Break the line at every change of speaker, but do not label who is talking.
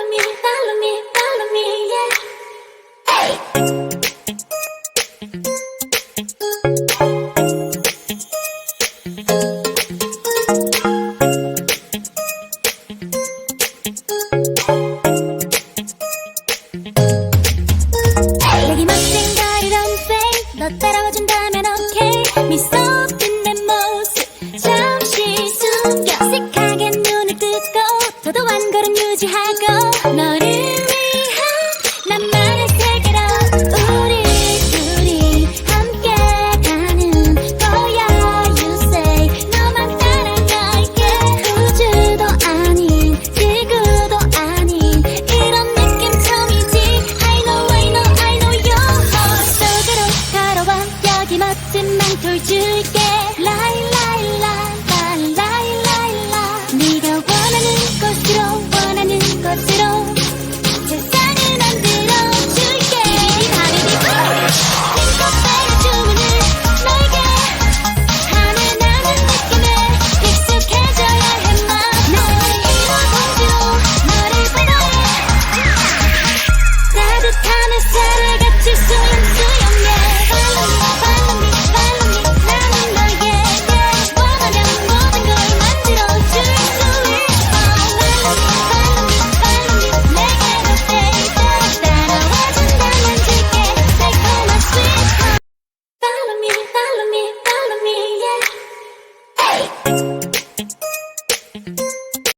follow me, follow me, follow me, yeah. 내게 멋진 걸 don't say 너 따라와준다면 okay 미소 짓는 모습 잠시 숨겨 어색하게 눈을 뜨고 더도 한 걸음 유지하고 너를